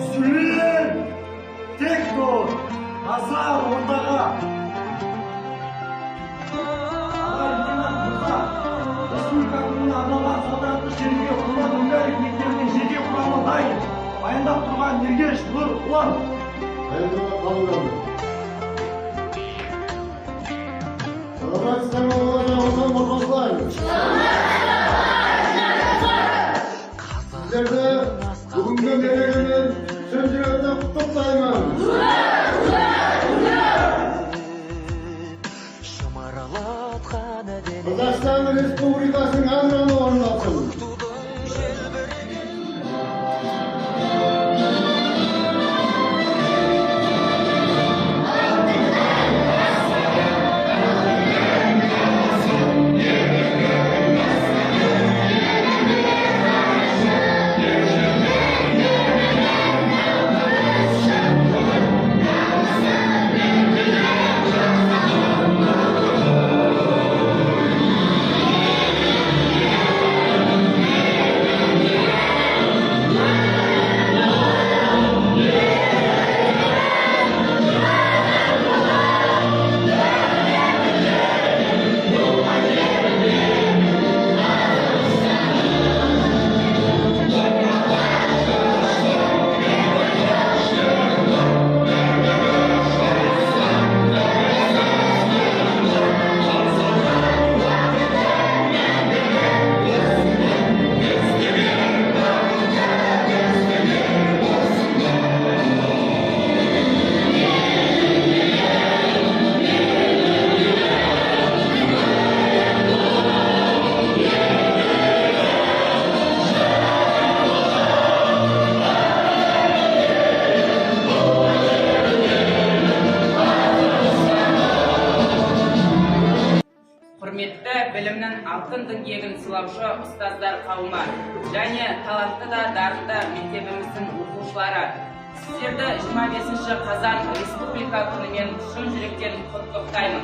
Sürülen tek doğru, asa ortağa. Республиканың арналған салтанатты шеруге құрман өңірлік мектебінің жеке құрамы дайын. Баяндап тұрған Ергеш Нұр Ұлан. Баяндама қабылданды. Қазақстан оларына қосылайық. Сіздерді бүгінгі мерекемен шын жүректен құттықтаймын. Қазақстан Республикасының әнұраны орындалсын. Құрметті білімнің алтын діңгегін сылаушы ұстаздар қауымы және талантты да дарынды мектебіміздің оқушылары, сіздерді 25 қазан республика күнімен шын жүректен құттықтаймын.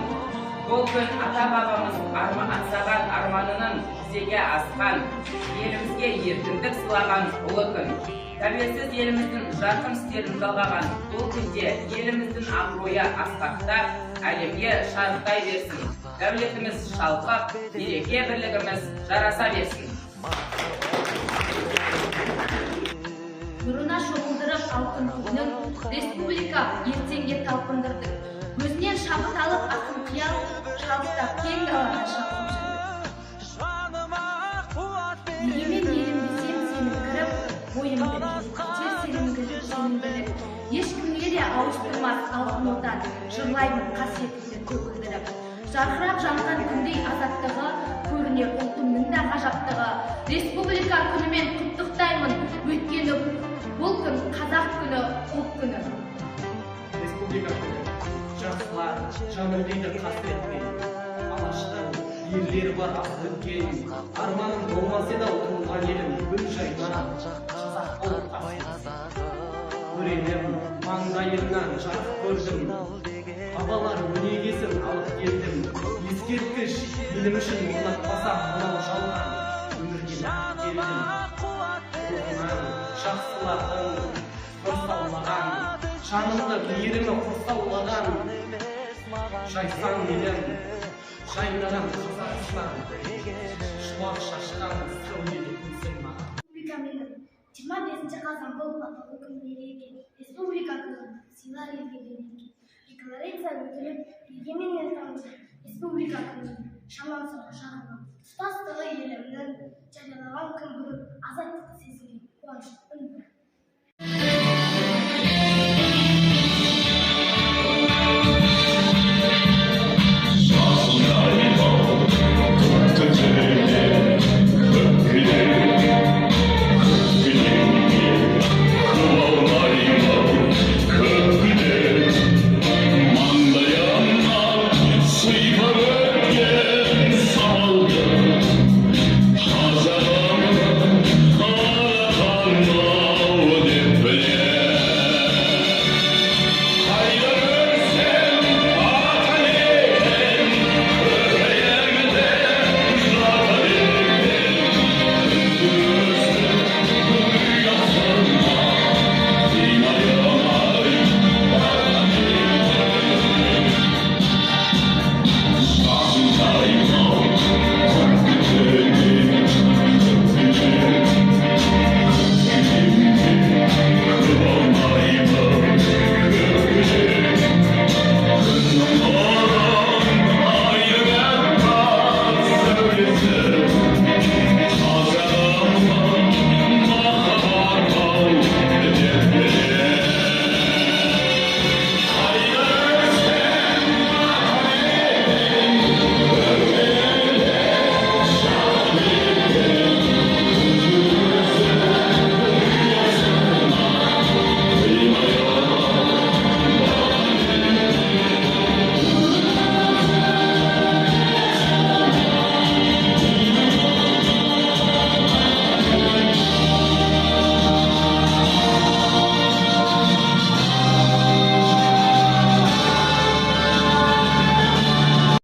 Бұл күн ата-бабамыз аңсаған арманының жүзеге асқан, елімізге еркіндік сыйлаған ұлы күн. Тәуелсіз еліміздің жарқын істерін жалғаған бұл күнде еліміздің абыройы асқақтап, әлемге шарықтай берсін. Дәулетіміз шалқып, береке бірлігіміз жараса берсін. Нұрына шомылдырып алтын күннің республика ертеңге талпындырды. Өзінен шабыт алып ақын қиял, шалықтап кең далада шалқып жүрді. Егемен елім десем сеніңкіріп, бойымды кезіктер сеніңкіріп сеніңкіріп, ешкімге де ауыстырмас алтын отан, жырлаймын қасиетімді көгілдіріп. Жарқырап жанған күндей азаттығы, көрінер ұлтымның да ғажаптығы. Республика күнімен құттықтаймын, өйткені бұл күн қазақ күні, ұлт күні. Республика күні, жақсылар, жанырдейді қасіретпен. Алаштың ерлері бар ақылкен, арманым болмасы да ұтылған елім, гүл жайнап, қазақ болып қасірет. Көрелім, маңдайымнан жарық көрдім, бабалар өнегесін алып келдім. Ескерткіш елім үшін орнатпасам мынау жалған өмірге келдім. Руынан жақсылардың қорсаулаған, жанымды мейірімі қорсаулаған, жайсаң елім, жайнаған қазақстан, шуақ шашқан сәулелі күнсің маған. Республиканың 25 қазан болып аталу күн мереке, республика күні сыйлар елге береке. Декларация өтіліп, егемен ел тамызы, республика күні шамасы жағынан. Тұтастығы елімнің жариялаған күн бүгін азаттықты сезінген қуанышты.